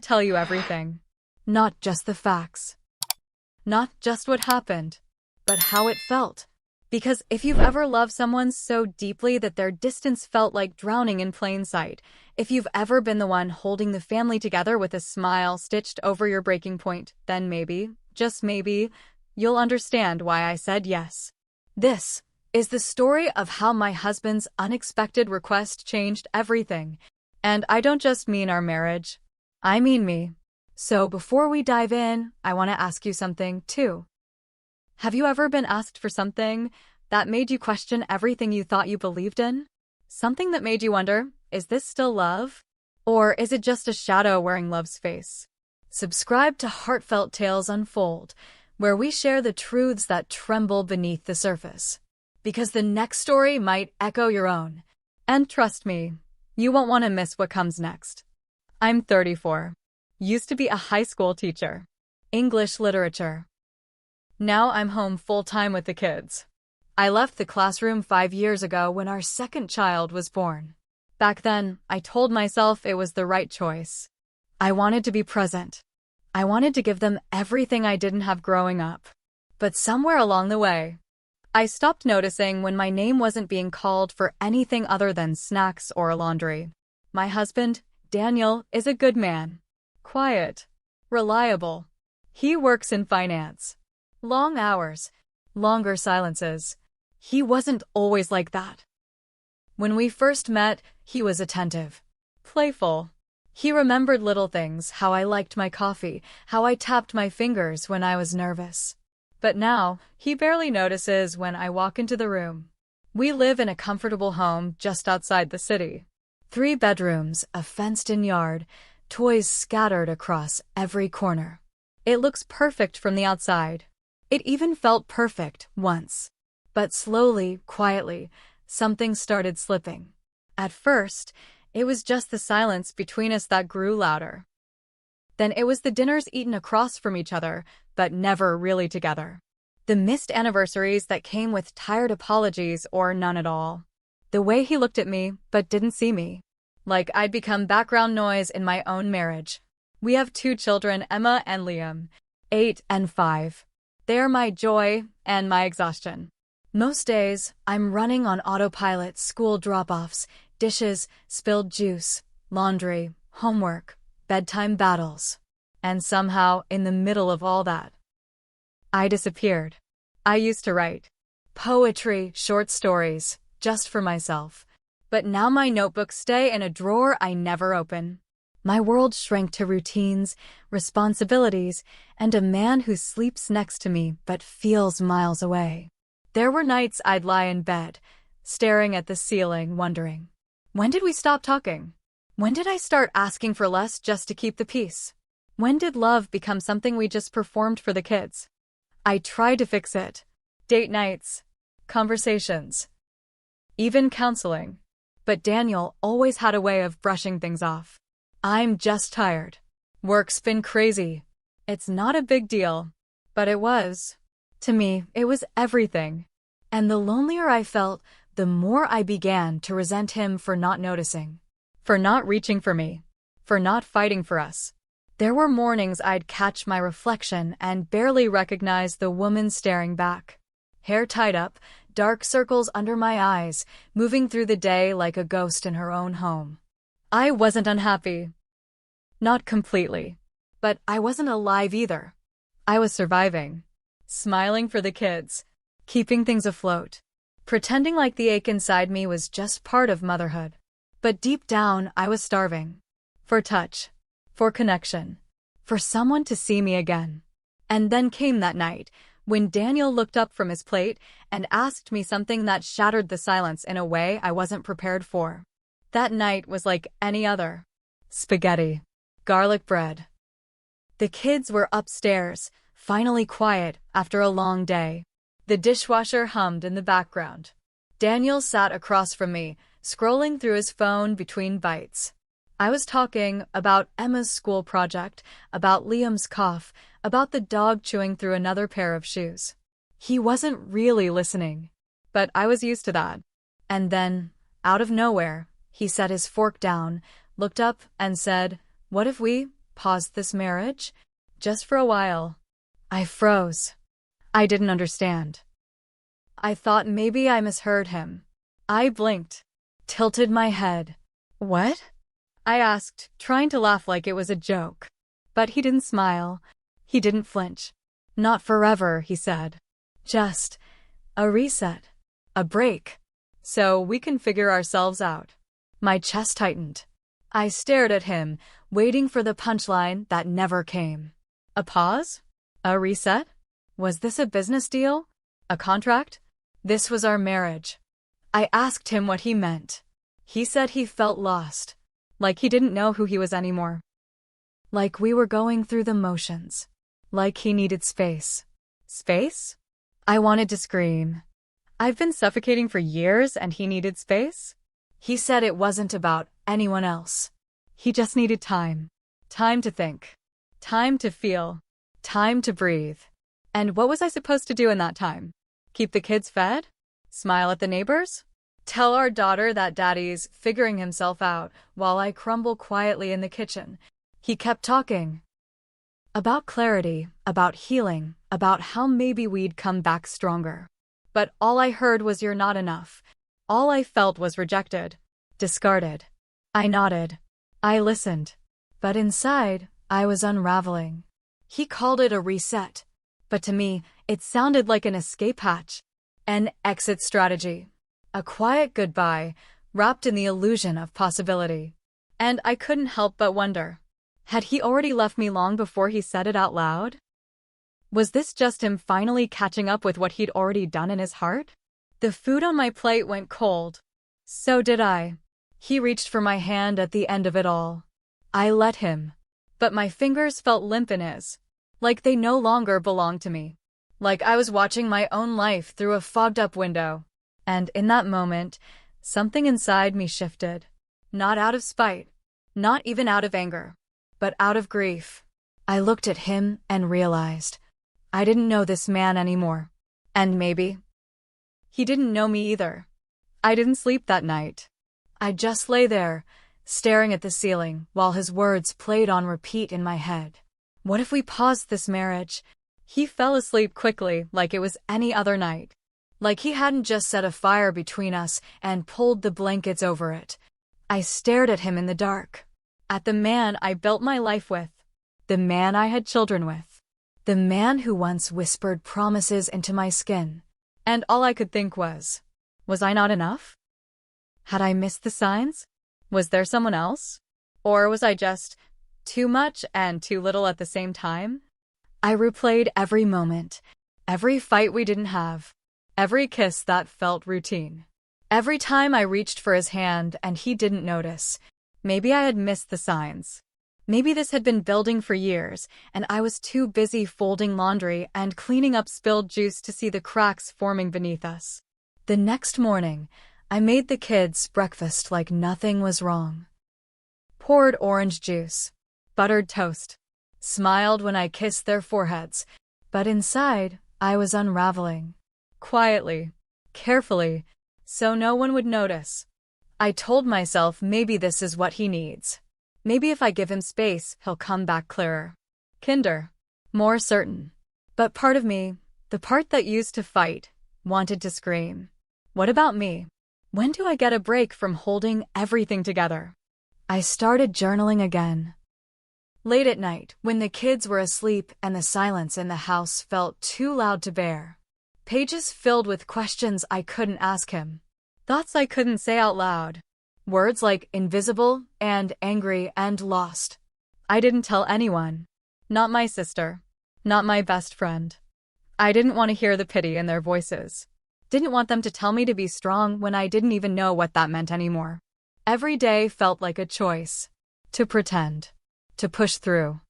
Tell you everything. Not just the facts. Not just what happened, but how it felt. Because if you've ever loved someone so deeply that their distance felt like drowning in plain sight, if you've ever been the one holding the family together with a smile stitched over your breaking point, then maybe, just maybe, you'll understand why I said yes. This is the story of how my husband's unexpected request changed everything. And I don't just mean our marriage. I mean me. So before we dive in, I want to ask you something, too. Have you ever been asked for something that made you question everything you thought you believed in? Something that made you wonder, is this still love? Or is it just a shadow wearing love's face? Subscribe to Heartfelt Tales Unfold, where we share the truths that tremble beneath the surface. Because the next story might echo your own. And trust me, you won't want to miss what comes next. I'm 34. Used to be a high school teacher. English literature. Now I'm home full-time with the kids. I left the classroom 5 years ago when our second child was born. Back then, I told myself it was the right choice. I wanted to be present. I wanted to give them everything I didn't have growing up. But somewhere along the way, I stopped noticing when my name wasn't being called for anything other than snacks or laundry. My husband, Daniel, is a good man. Quiet. Reliable. He works in finance. Long hours. Longer silences. He wasn't always like that. When we first met, he was attentive. Playful. He remembered little things, how I liked my coffee, how I tapped my fingers when I was nervous. But now, he barely notices when I walk into the room. We live in a comfortable home just outside the city. 3 bedrooms, a fenced-in yard, toys scattered across every corner. It looks perfect from the outside. It even felt perfect once. But slowly, quietly, something started slipping. At first, it was just the silence between us that grew louder. Then it was the dinners eaten across from each other, but never really together. The missed anniversaries that came with tired apologies or none at all. The way he looked at me, but didn't see me. Like I'd become background noise in my own marriage. We have 2 children, Emma and Liam, 8 and 5. They are my joy and my exhaustion. Most days, I'm running on autopilot, school drop-offs, dishes, spilled juice, laundry, homework, bedtime battles. And somehow, in the middle of all that, I disappeared. I used to write poetry, short stories, just for myself. But now my notebooks stay in a drawer I never open. My world shrank to routines, responsibilities, and a man who sleeps next to me but feels miles away. There were nights I'd lie in bed, staring at the ceiling, wondering, when did we stop talking? When did I start asking for less just to keep the peace? When did love become something we just performed for the kids? I tried to fix it. Date nights, conversations, even counseling. But Daniel always had a way of brushing things off. I'm just tired. Work's been crazy. It's not a big deal. But it was. To me, it was everything. And the lonelier I felt, the more I began to resent him for not noticing. For not reaching for me. For not fighting for us. There were mornings I'd catch my reflection and barely recognize the woman staring back. Hair tied up, dark circles under my eyes, moving through the day like a ghost in her own home. I wasn't unhappy. Not completely. But I wasn't alive either. I was surviving. Smiling for the kids. Keeping things afloat. Pretending like the ache inside me was just part of motherhood. But deep down, I was starving. For touch. For connection. For someone to see me again. And then came that night, when Daniel looked up from his plate and asked me something that shattered the silence in a way I wasn't prepared for. That night was like any other. Spaghetti. Garlic bread. The kids were upstairs, finally quiet after a long day. The dishwasher hummed in the background. Daniel sat across from me, scrolling through his phone between bites. I was talking about Emma's school project, about Liam's cough, about the dog chewing through another pair of shoes. He wasn't really listening, but I was used to that. And then, out of nowhere, he set his fork down, looked up, and said, "What if we pause this marriage? Just for a while. I froze. I didn't understand. I thought maybe I misheard him. I blinked, tilted my head. What? I asked, trying to laugh like it was a joke. But he didn't smile. He didn't flinch. Not forever, he said. Just a reset. A break. So we can figure ourselves out. My chest tightened. I stared at him, waiting for the punchline that never came. A pause? A reset? Was this a business deal? A contract? This was our marriage. I asked him what he meant. He said he felt lost. Like he didn't know who he was anymore. Like we were going through the motions. Like he needed space. Space? I wanted to scream. I've been suffocating for years and he needed space? He said it wasn't about anyone else. He just needed time. Time to think. Time to feel. Time to breathe. And what was I supposed to do in that time? Keep the kids fed? Smile at the neighbors? Tell our daughter that daddy's figuring himself out while I crumble quietly in the kitchen. He kept talking. About clarity, about healing, about how maybe we'd come back stronger. But all I heard was "you're not enough." All I felt was rejected. Discarded. I nodded. I listened. But inside, I was unraveling. He called it a reset. But to me, it sounded like an escape hatch. An exit strategy. A quiet goodbye, wrapped in the illusion of possibility. And I couldn't help but wonder. Had he already left me long before he said it out loud? Was this just him finally catching up with what he'd already done in his heart? The food on my plate went cold. So did I. He reached for my hand at the end of it all. I let him. But my fingers felt limp in his. Like they no longer belonged to me. Like I was watching my own life through a fogged-up window. And in that moment, something inside me shifted. Not out of spite. Not even out of anger. But out of grief. I looked at him and realized I didn't know this man anymore. And maybe he didn't know me either. I didn't sleep that night. I just lay there, staring at the ceiling, while his words played on repeat in my head. What if we paused this marriage? He fell asleep quickly, like it was any other night. Like he hadn't just set a fire between us and pulled the blankets over it. I stared at him in the dark. At the man I built my life with. The man I had children with. The man who once whispered promises into my skin. And all I could think was I not enough? Had I missed the signs? Was there someone else? Or was I just too much and too little at the same time? I replayed every moment, every fight we didn't have, every kiss that felt routine. Every time I reached for his hand and he didn't notice. Maybe I had missed the signs. Maybe this had been building for years, and I was too busy folding laundry and cleaning up spilled juice to see the cracks forming beneath us. The next morning, I made the kids breakfast like nothing was wrong. Poured orange juice, buttered toast, smiled when I kissed their foreheads, but inside, I was unraveling. Quietly, carefully, so no one would notice. I told myself maybe this is what he needs. Maybe if I give him space, he'll come back clearer. Kinder. More certain. But part of me, the part that used to fight, wanted to scream. What about me? When do I get a break from holding everything together? I started journaling again. Late at night, when the kids were asleep and the silence in the house felt too loud to bear. Pages filled with questions I couldn't ask him. Thoughts I couldn't say out loud. Words like invisible and angry and lost. I didn't tell anyone. Not my sister. Not my best friend. I didn't want to hear the pity in their voices. Didn't want them to tell me to be strong when I didn't even know what that meant anymore. Every day felt like a choice. To pretend. To push through.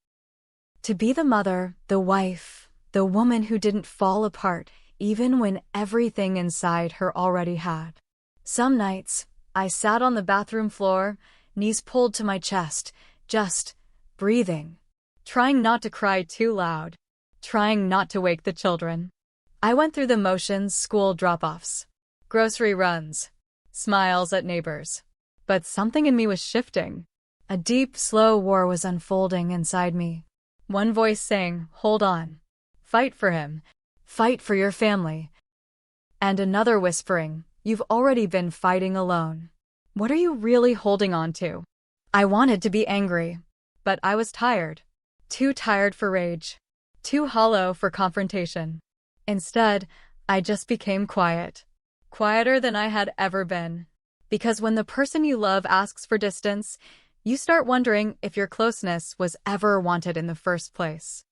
To be the mother, the wife, the woman who didn't fall apart even when everything inside her already had. Some nights, I sat on the bathroom floor, knees pulled to my chest, just breathing. Trying not to cry too loud. Trying not to wake the children. I went through the motions: school drop-offs, grocery runs, smiles at neighbors. But something in me was shifting. A deep, slow war was unfolding inside me. One voice saying, "Hold on. Fight for him. Fight for your family." And another whispering, "You've already been fighting alone. What are you really holding on to?" I wanted to be angry, but I was tired. Too tired for rage. Too hollow for confrontation. Instead, I just became quiet. Quieter than I had ever been. Because when the person you love asks for distance, you start wondering if your closeness was ever wanted in the first place.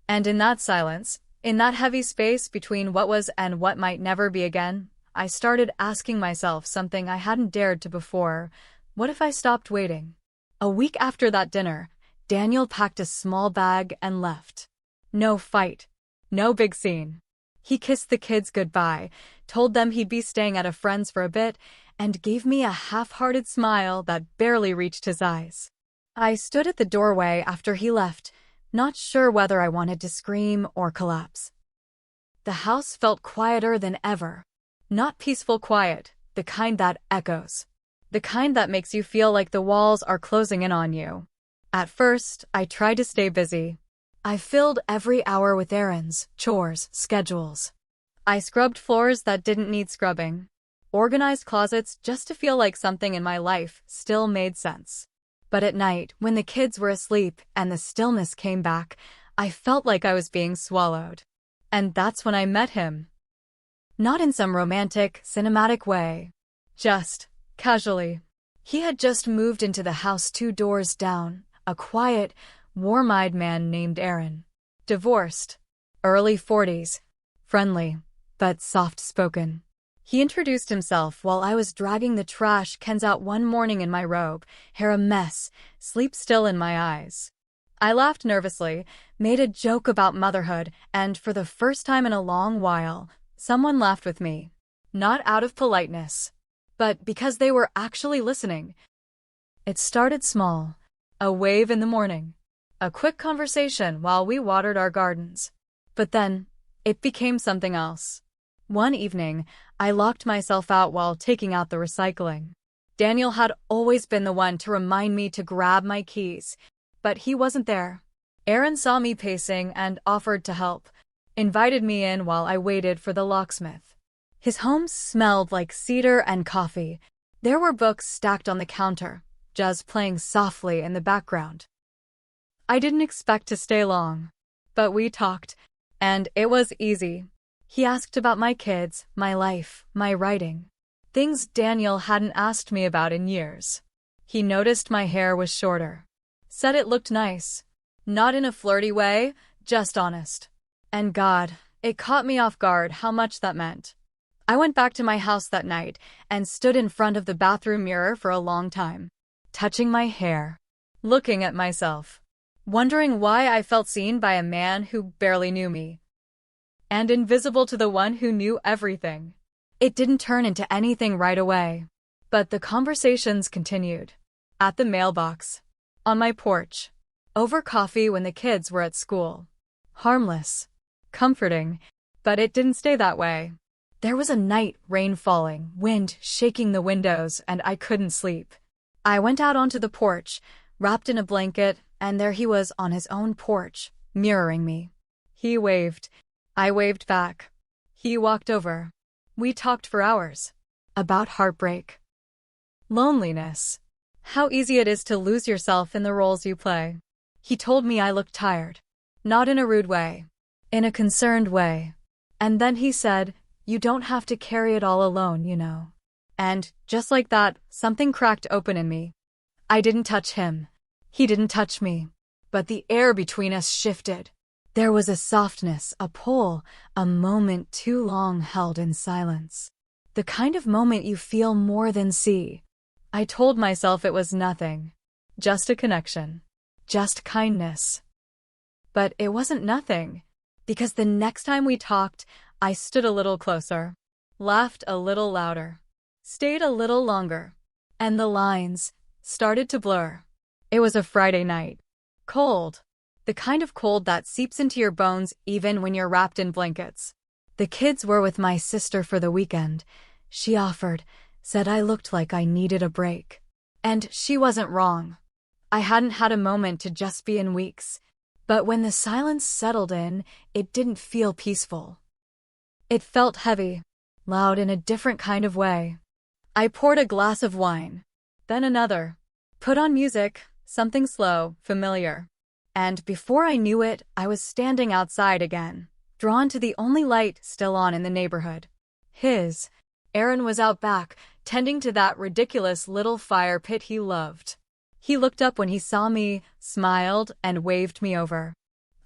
And in that silence, in that heavy space between what was and what might never be again, I started asking myself something I hadn't dared to before. What if I stopped waiting? A week after that dinner, Daniel packed a small bag and left. No fight. No big scene. He kissed the kids goodbye, told them he'd be staying at a friend's for a bit, and gave me a half-hearted smile that barely reached his eyes. I stood at the doorway after he left, not sure whether I wanted to scream or collapse. The house felt quieter than ever. Not peaceful quiet, the kind that echoes. The kind that makes you feel like the walls are closing in on you. At first, I tried to stay busy. I filled every hour with errands, chores, schedules. I scrubbed floors that didn't need scrubbing. Organized closets just to feel like something in my life still made sense. But at night, when the kids were asleep and the stillness came back, I felt like I was being swallowed. And that's when I met him. Not in some romantic, cinematic way. Just casually. He had just moved into the house 2 doors down, a quiet, warm-eyed man named Aaron. Divorced. Early 40s. Friendly, but soft-spoken. He introduced himself while I was dragging the trash cans out one morning in my robe, hair a mess, sleep still in my eyes. I laughed nervously, made a joke about motherhood, and for the first time in a long while, someone laughed with me. Not out of politeness, but because they were actually listening. It started small. A wave in the morning. A quick conversation while we watered our gardens. But then, it became something else. One evening, I locked myself out while taking out the recycling. Daniel had always been the one to remind me to grab my keys, but he wasn't there. Aaron saw me pacing and offered to help, invited me in while I waited for the locksmith. His home smelled like cedar and coffee. There were books stacked on the counter, jazz playing softly in the background. I didn't expect to stay long, but we talked, and it was easy. He asked about my kids, my life, my writing. Things Daniel hadn't asked me about in years. He noticed my hair was shorter. Said it looked nice. Not in a flirty way, just honest. And God, it caught me off guard how much that meant. I went back to my house that night and stood in front of the bathroom mirror for a long time, touching my hair, looking at myself, wondering why I felt seen by a man who barely knew me, and invisible to the one who knew everything. It didn't turn into anything right away, but the conversations continued. At the mailbox, on my porch, over coffee when the kids were at school. Harmless, comforting, but it didn't stay that way. There was a night, rain falling, wind shaking the windows, and I couldn't sleep. I went out onto the porch, wrapped in a blanket, and there he was on his own porch, mirroring me. He waved. I waved back. He walked over. We talked for hours. About heartbreak. Loneliness. How easy it is to lose yourself in the roles you play. He told me I looked tired. Not in a rude way. In a concerned way. And then he said, "You don't have to carry it all alone, you know." And, just like that, something cracked open in me. I didn't touch him. He didn't touch me. But the air between us shifted. There was a softness, a pull, a moment too long held in silence. The kind of moment you feel more than see. I told myself it was nothing. Just a connection. Just kindness. But it wasn't nothing. Because the next time we talked, I stood a little closer, laughed a little louder, stayed a little longer, and the lines started to blur. It was a Friday night. Cold. The kind of cold that seeps into your bones even when you're wrapped in blankets. The kids were with my sister for the weekend. She offered, said I looked like I needed a break. And she wasn't wrong. I hadn't had a moment to just be in weeks. But when the silence settled in, it didn't feel peaceful. It felt heavy, loud in a different kind of way. I poured a glass of wine, then another, put on music, something slow, familiar. And before I knew it, I was standing outside again, drawn to the only light still on in the neighborhood. His. Aaron was out back, tending to that ridiculous little fire pit he loved. He looked up when he saw me, smiled, and waved me over.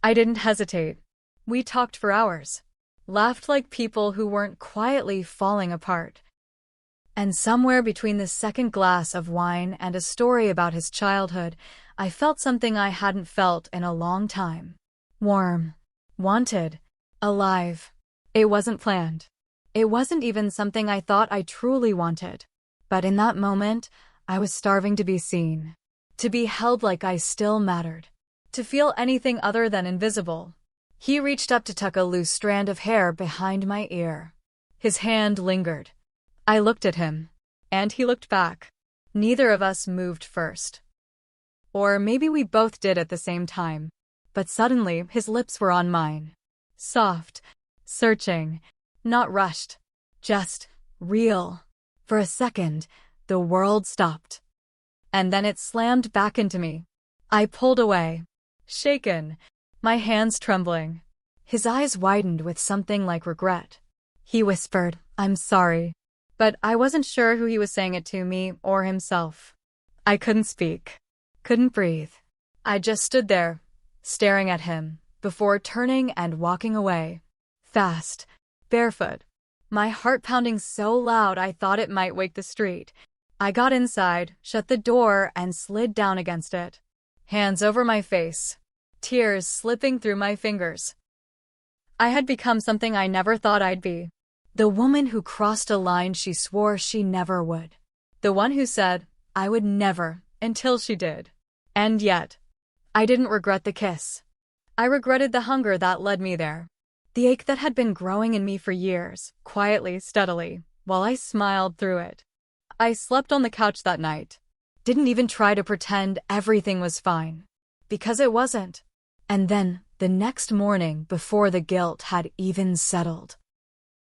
I didn't hesitate. We talked for hours, laughed like people who weren't quietly falling apart. And somewhere between the second glass of wine and a story about his childhood, I felt something I hadn't felt in a long time. Warm. Wanted. Alive. It wasn't planned. It wasn't even something I thought I truly wanted. But in that moment, I was starving to be seen. To be held like I still mattered. To feel anything other than invisible. He reached up to tuck a loose strand of hair behind my ear. His hand lingered. I looked at him, and he looked back. Neither of us moved first. Or maybe we both did at the same time. But suddenly, his lips were on mine. Soft, searching, not rushed, just real. For a second, the world stopped. And then it slammed back into me. I pulled away, shaken, my hands trembling. His eyes widened with something like regret. He whispered, "I'm sorry." But I wasn't sure who he was saying it to, me or himself. I couldn't speak, couldn't breathe. I just stood there, staring at him, before turning and walking away. Fast, barefoot, my heart pounding so loud I thought it might wake the street. I got inside, shut the door, and slid down against it. Hands over my face, tears slipping through my fingers. I had become something I never thought I'd be. The woman who crossed a line she swore she never would. The one who said, I would never, until she did. And yet, I didn't regret the kiss. I regretted the hunger that led me there. The ache that had been growing in me for years, quietly, steadily, while I smiled through it. I slept on the couch that night. Didn't even try to pretend everything was fine. Because it wasn't. And then, the next morning, before the guilt had even settled,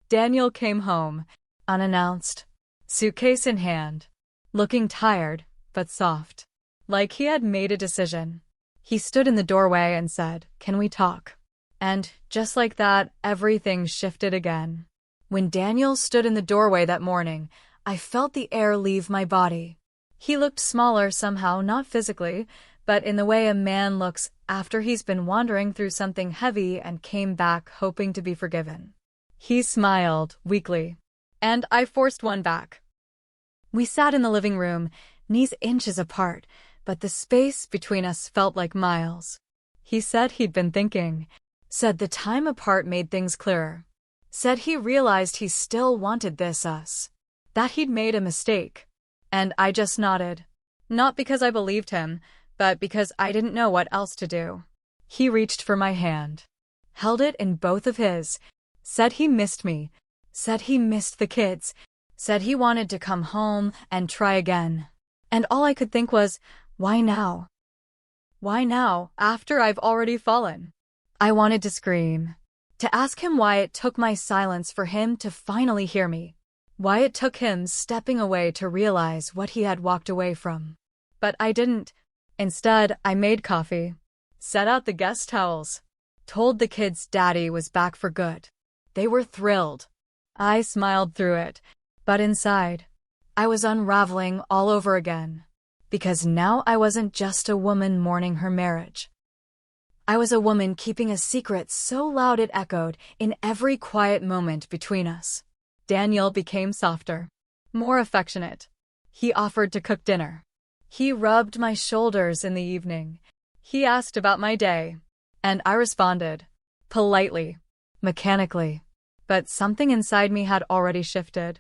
Daniel came home, unannounced, suitcase in hand, looking tired, but soft. Like he had made a decision. He stood in the doorway and said, "Can we talk?" And, just like that, everything shifted again. When Daniel stood in the doorway that morning, I felt the air leave my body. He looked smaller somehow, not physically, but in the way a man looks after he's been wandering through something heavy and came back hoping to be forgiven. He smiled, weakly, and I forced one back. We sat in the living room, knees inches apart, but the space between us felt like miles. He said he'd been thinking, said the time apart made things clearer, said he realized he still wanted us, that he'd made a mistake. And I just nodded. Not because I believed him, but because I didn't know what else to do. He reached for my hand, held it in both of his, said he missed me, said he missed the kids, said he wanted to come home and try again. And all I could think was, why now? Why now, after I've already fallen? I wanted to scream, to ask him why it took my silence for him to finally hear me, why it took him stepping away to realize what he had walked away from. But I didn't. Instead, I made coffee, set out the guest towels, told the kids Daddy was back for good. They were thrilled. I smiled through it, but inside, I was unraveling all over again. Because now I wasn't just a woman mourning her marriage. I was a woman keeping a secret so loud it echoed in every quiet moment between us. Daniel became softer, more affectionate. He offered to cook dinner. He rubbed my shoulders in the evening. He asked about my day, and I responded, politely, mechanically. But something inside me had already shifted.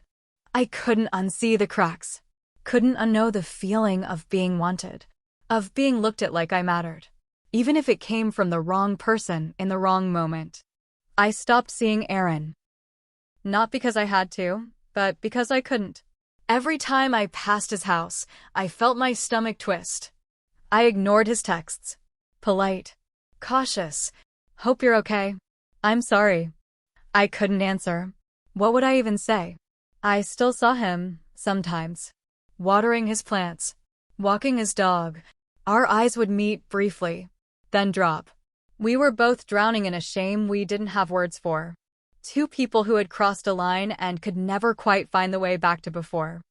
I couldn't unsee the cracks. Couldn't unknow the feeling of being wanted, of being looked at like I mattered, even if it came from the wrong person in the wrong moment. I stopped seeing Aaron. Not because I had to, but because I couldn't. Every time I passed his house, I felt my stomach twist. I ignored his texts. Polite. Cautious. Hope you're okay. I'm sorry. I couldn't answer. What would I even say? I still saw him, sometimes. Watering his plants. Walking his dog. Our eyes would meet briefly. Then drop. We were both drowning in a shame we didn't have words for. Two people who had crossed a line and could never quite find the way back to before.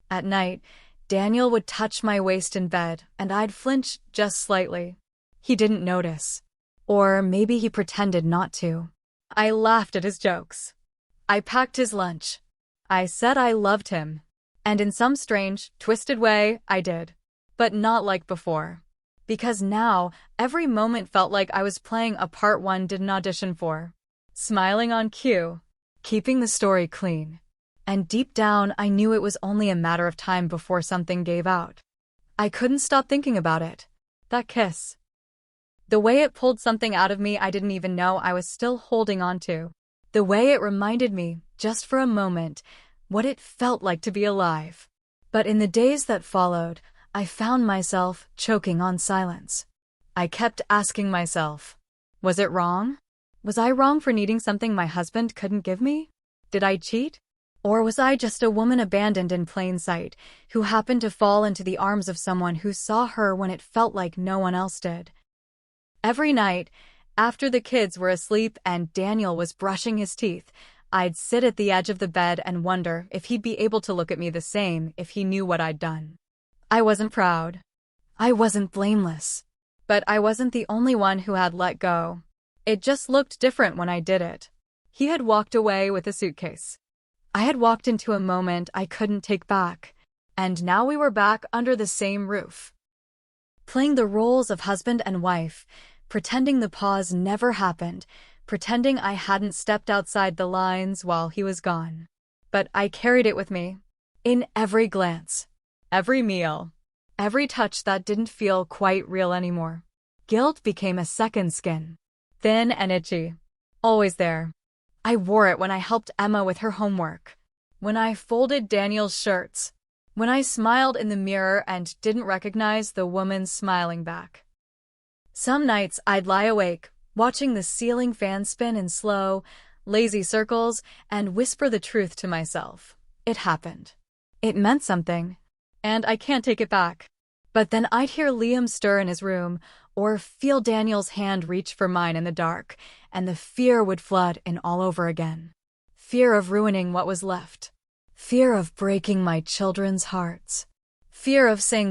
At night, Daniel would touch my waist in bed, and I'd flinch just slightly. He didn't notice. Or maybe he pretended not to. I laughed at his jokes. I packed his lunch. I said I loved him. And in some strange, twisted way, I did. But not like before. Because now, every moment felt like I was playing a part one didn't audition for. Smiling on cue. Keeping the story clean. And deep down, I knew it was only a matter of time before something gave out. I couldn't stop thinking about it. That kiss. The way it pulled something out of me I didn't even know I was still holding on to. The way it reminded me, just for a moment, what it felt like to be alive. But in the days that followed, I found myself choking on silence. I kept asking myself, was it wrong? Was I wrong for needing something my husband couldn't give me? Did I cheat? Or was I just a woman abandoned in plain sight, who happened to fall into the arms of someone who saw her when it felt like no one else did? Every night, after the kids were asleep and Daniel was brushing his teeth, I'd sit at the edge of the bed and wonder if he'd be able to look at me the same if he knew what I'd done. I wasn't proud. I wasn't blameless. But I wasn't the only one who had let go. It just looked different when I did it. He had walked away with a suitcase. I had walked into a moment I couldn't take back, and now we were back under the same roof. Playing the roles of husband and wife, pretending the pause never happened, pretending I hadn't stepped outside the lines while he was gone. But I carried it with me. In every glance. Every meal. Every touch that didn't feel quite real anymore. Guilt became a second skin. Thin and itchy. Always there. I wore it when I helped Emma with her homework. When I folded Daniel's shirts. When I smiled in the mirror and didn't recognize the woman smiling back. Some nights I'd lie awake, watching the ceiling fan spin in slow, lazy circles, and whisper the truth to myself. It happened. It meant something. And I can't take it back. But then I'd hear Liam stir in his room, or feel Daniel's hand reach for mine in the dark, and the fear would flood in all over again. Fear of ruining what was left. Fear of breaking my children's hearts. Fear of saying